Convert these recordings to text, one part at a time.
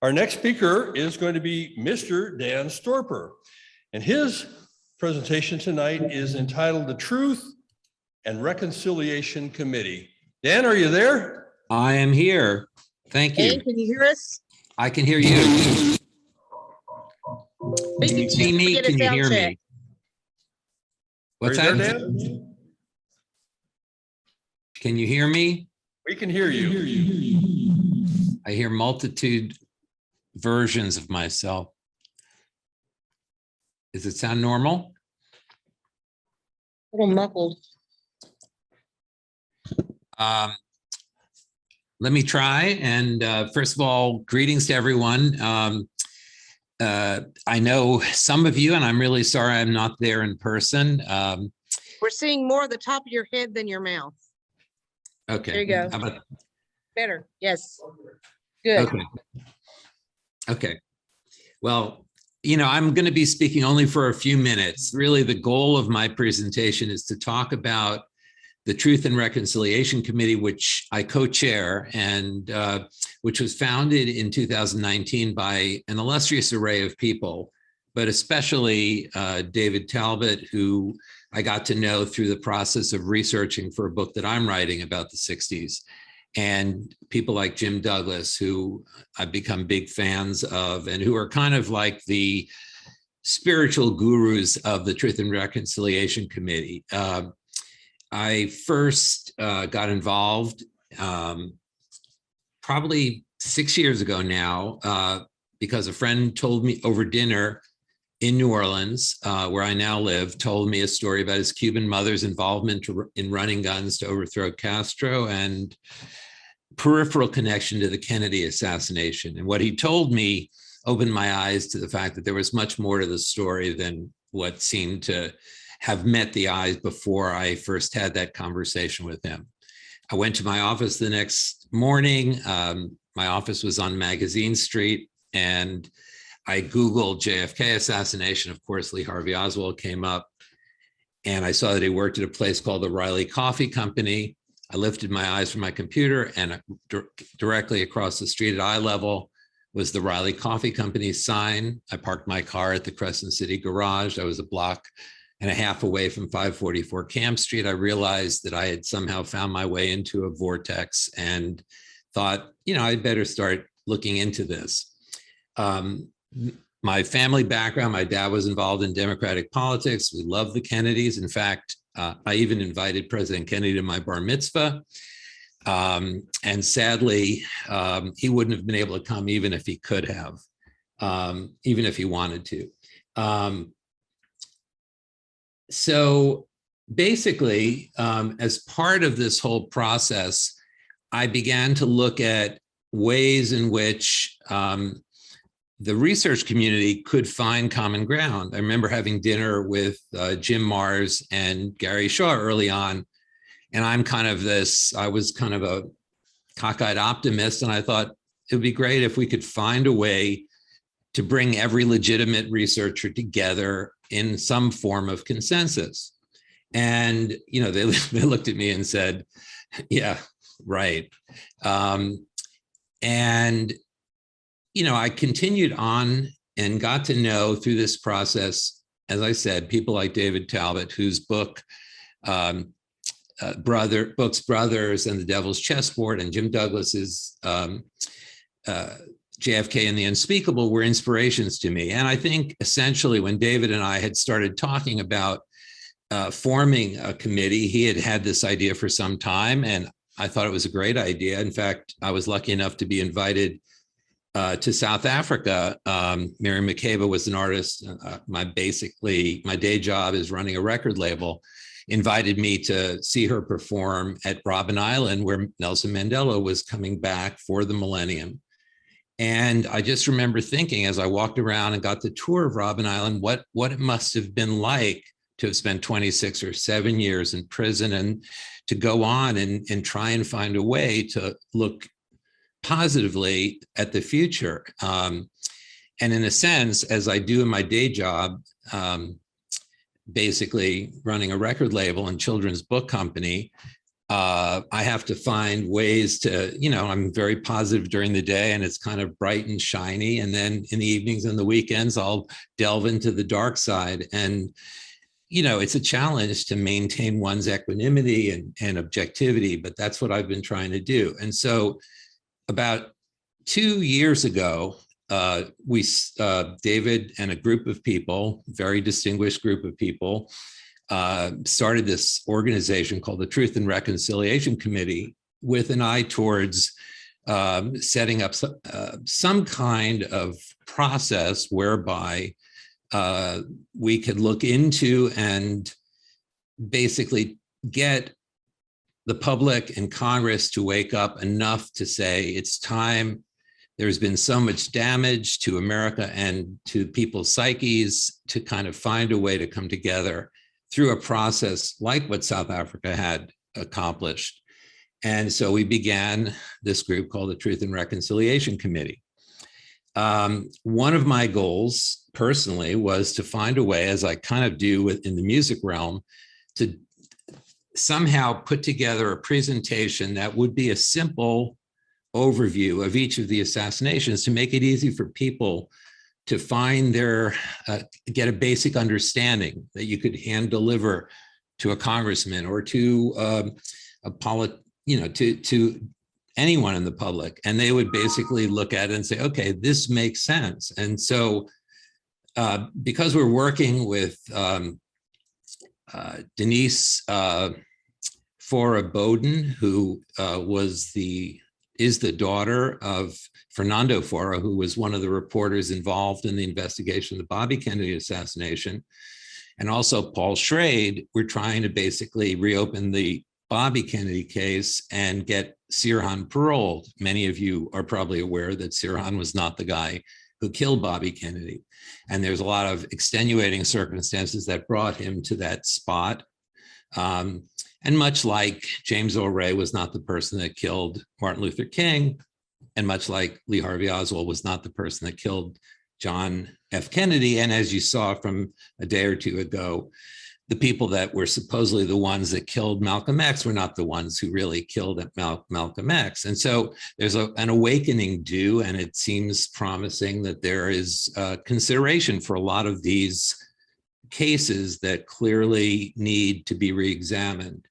Our next speaker is going to be Mr. Dan Storper, and his presentation tonight is entitled The Truth and Reconciliation Committee. Dan, are you there? I am here. Thank you. Dan, can you hear us? I can hear you. We Can you see me? get a Can you sound hear check. me? What's Are you that? there, Dan? Can you hear me? We can hear you. I hear multitude versions of myself. Does it sound normal? A little muffled. Let me try. And first of all, greetings to everyone. I know some of you, and I'm really sorry I'm not there in person. We're seeing more of the top of your head than your mouth. Okay. There you go. How about, Better. Yes. Good. okay. Okay. Well, you know, I'm going to be speaking only for a few minutes. Really, the goal of my presentation is to talk about the Truth and Reconciliation Committee, which I co-chair, and which was founded in 2019 by an illustrious array of people, but especially David Talbot, who I got to know through the process of researching for a book that I'm writing about the 60s, and people like Jim Douglas, who I've become big fans of, and who are kind of like the spiritual gurus of the Truth and Reconciliation Committee. I first got involved probably 6 years ago now because a friend told me over dinner in New Orleans, where I now live, told me a story about his Cuban mother's involvement in running guns to overthrow Castro and peripheral connection to the Kennedy assassination. And what he told me opened my eyes to the fact that there was much more to the story than what seemed to have met the eyes before I first had that conversation with him. I went to my office the next morning. My office was on Magazine Street, and I Googled JFK assassination. Of course, Lee Harvey Oswald came up, and I saw that he worked at a place called the Riley Coffee Company. I lifted my eyes from my computer, and directly across the street at eye level was the Riley Coffee Company sign. I parked my car at the Crescent City garage. I was a block and a half away from 544 Camp Street. I realized that I had somehow found my way into a vortex and thought, you know, I'd better start looking into this. My family background, my dad was involved in Democratic politics. We love the Kennedys. In fact, I even invited President Kennedy to my bar mitzvah. And sadly, he wouldn't have been able to come even if he could have, even if he wanted to. So basically, as part of this whole process, I began to look at ways in which the research community could find common ground. I remember having dinner with Jim Mars and Gary Shaw early on, and I was kind of a cockeyed optimist, and I thought it would be great if we could find a way to bring every legitimate researcher together in some form of consensus. And, you know, they looked at me and said, yeah, right. And, you know, I continued on and got to know through this process, as I said, people like David Talbot, whose book, Brothers and the Devil's Chessboard, and Jim Douglas's JFK and the Unspeakable were inspirations to me. And I think essentially when David and I had started talking about forming a committee, he had had this idea for some time, and I thought it was a great idea. In fact, I was lucky enough to be invited to South Africa. Mary McCabe was an artist. My day job is running a record label. Invited me to see her perform at Robben Island, where Nelson Mandela was coming back for the millennium. And I just remember thinking, as I walked around and got the tour of Robben Island, what it must have been like to have spent 26 or 7 years in prison and to go on and try and find a way to look positively at the future. And in a sense, as I do in my day job, basically running a record label and children's book company, I have to find ways to, I'm very positive during the day and it's kind of bright and shiny. And then in the evenings and the weekends, I'll delve into the dark side. And, it's a challenge to maintain one's equanimity and objectivity, but that's what I've been trying to do. And so about 2 years ago, David and a group of people, very distinguished group of people, started this organization called the Truth and Reconciliation Committee with an eye towards setting up some kind of process whereby we could look into and basically get the public and Congress to wake up enough to say it's time. There's been so much damage to America and to people's psyches to kind of find a way to come together through a process like what South Africa had accomplished. And so we began this group called the Truth and Reconciliation Committee. One of my goals personally was to find a way, as I kind of do in the music realm, to somehow put together a presentation that would be a simple overview of each of the assassinations to make it easy for people to find get a basic understanding that you could hand deliver to a congressman or to to anyone in the public. And they would basically look at it and say, okay, this makes sense. And so because we're working with Denise Fora Bowden, who is the daughter of Fernando Fora, who was one of the reporters involved in the investigation of the Bobby Kennedy assassination, and also Paul Schrade, we're trying to basically reopen the Bobby Kennedy case and get Sirhan paroled. Many of you are probably aware that Sirhan was not the guy who killed Bobby Kennedy. And there's a lot of extenuating circumstances that brought him to that spot. And much like James Earl Ray was not the person that killed Martin Luther King, and much like Lee Harvey Oswald was not the person that killed John F. Kennedy. And as you saw from a day or two ago, the people that were supposedly the ones that killed Malcolm X were not the ones who really killed Malcolm X. And so there's an awakening due, and it seems promising that there is consideration for a lot of these cases that clearly need to be reexamined.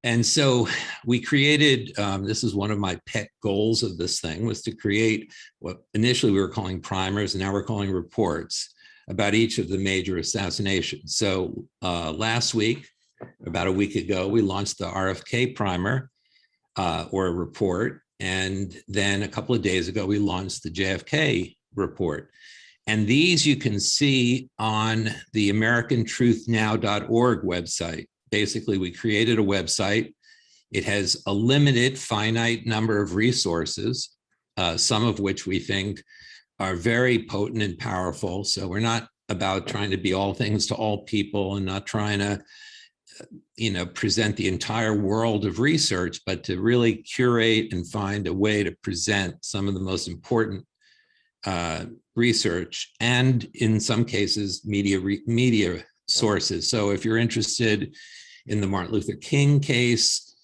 And so we created, this is one of my pet goals of this thing, was to create what initially we were calling primers, and now we're calling reports about each of the major assassinations. So last week, about a week ago, we launched the RFK primer or a report. And then a couple of days ago, we launched the JFK report. And these you can see on the AmericanTruthNow.org website. Basically, we created a website. It has a limited, finite number of resources, some of which we think are very potent and powerful. So we're not about trying to be all things to all people and not trying to, present the entire world of research, but to really curate and find a way to present some of the most important research, and in some cases, media sources. So if you're interested in the Martin Luther King case,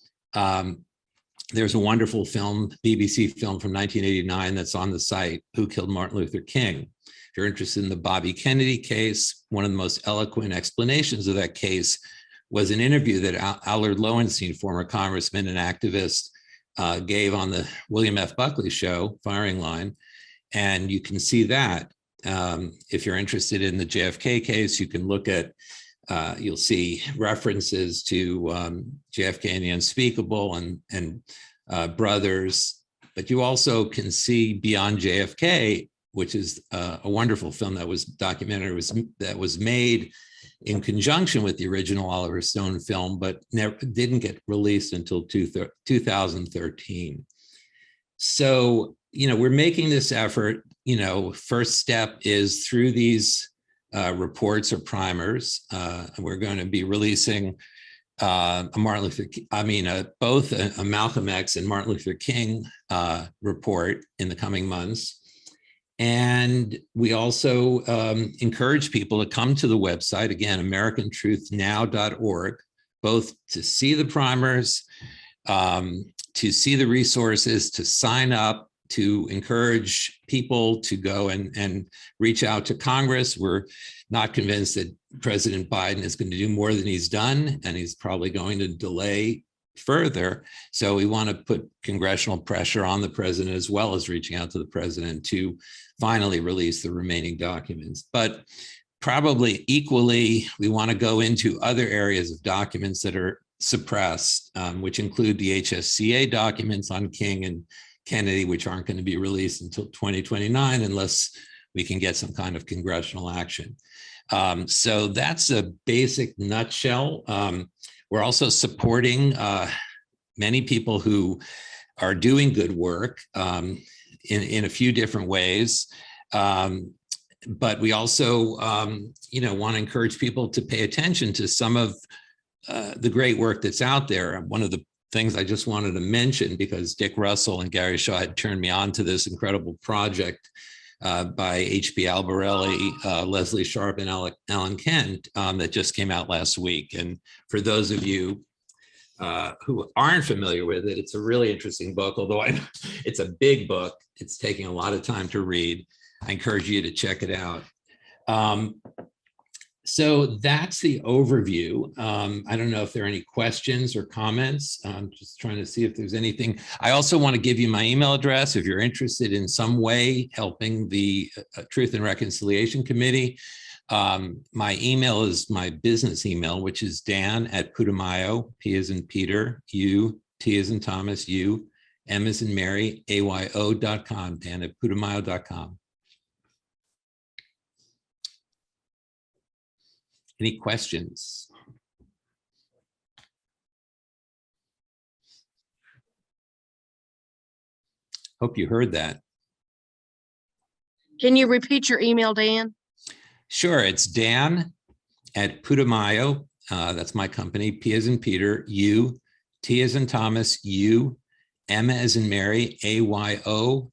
there's a wonderful film, BBC film from 1989 that's on the site, Who Killed Martin Luther King? If you're interested in the Bobby Kennedy case, one of the most eloquent explanations of that case was an interview that Allard Lowenstein, former congressman and activist, gave on the William F. Buckley show, Firing Line. And you can see that. If you're interested in the JFK case, you can look at, you'll see references to JFK and the Unspeakable and Brothers, but you also can see Beyond JFK, which is a wonderful film that was documentary that was made in conjunction with the original Oliver Stone film, but didn't get released until 2013. So, we're making this effort. First step is through these reports or primers. We're going to be releasing both a Malcolm X and Martin Luther King report in the coming months. And we also encourage people to come to the website, again, AmericanTruthNow.org, both to see the primers, to see the resources, to sign up, to encourage people to go and reach out to Congress. We're not convinced that President Biden is going to do more than he's done, and he's probably going to delay further. So we want to put congressional pressure on the president, as well as reaching out to the president to finally release the remaining documents. But probably equally, we want to go into other areas of documents that are suppressed, which include the HSCA documents on King and Kennedy, which aren't going to be released until 2029 unless we can get some kind of congressional action. So that's a basic nutshell. We're also supporting many people who are doing good work in a few different ways. But we also, want to encourage people to pay attention to some of the great work that's out there. One of the things I just wanted to mention, because Dick Russell and Gary Shaw had turned me on to this incredible project by H.B. Albarelli, Leslie Sharp, and Alan Kent that just came out last week. And for those of you who aren't familiar with it, it's a really interesting book, although it's a big book. It's taking a lot of time to read. I encourage you to check it out. So that's the overview. I don't know if there are any questions or comments. I'm just trying to see if there's anything. I also want to give you my email address if you're interested in some way helping the Truth and Reconciliation Committee. My email is my business email, which is Dan@Putumayo, P as in Peter, U, T as in Thomas, U, M as in Mary, AYO.com, Dan@Putumayo.com. Any questions? Hope you heard that. Can you repeat your email, Dan? Sure, it's Dan@Putumayo. That's my company. P as in Peter, U, T as in Thomas, U, M as in Mary, AYO.com.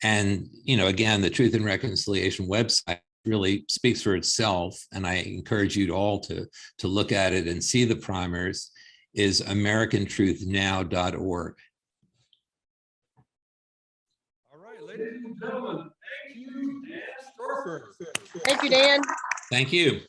And, again, the Truth and Reconciliation website really speaks for itself, and I encourage you all to look at it and see the primers, is americantruthnow.org. All right, ladies and gentlemen, thank you, Dan Storper. Thank you, Dan. Thank you.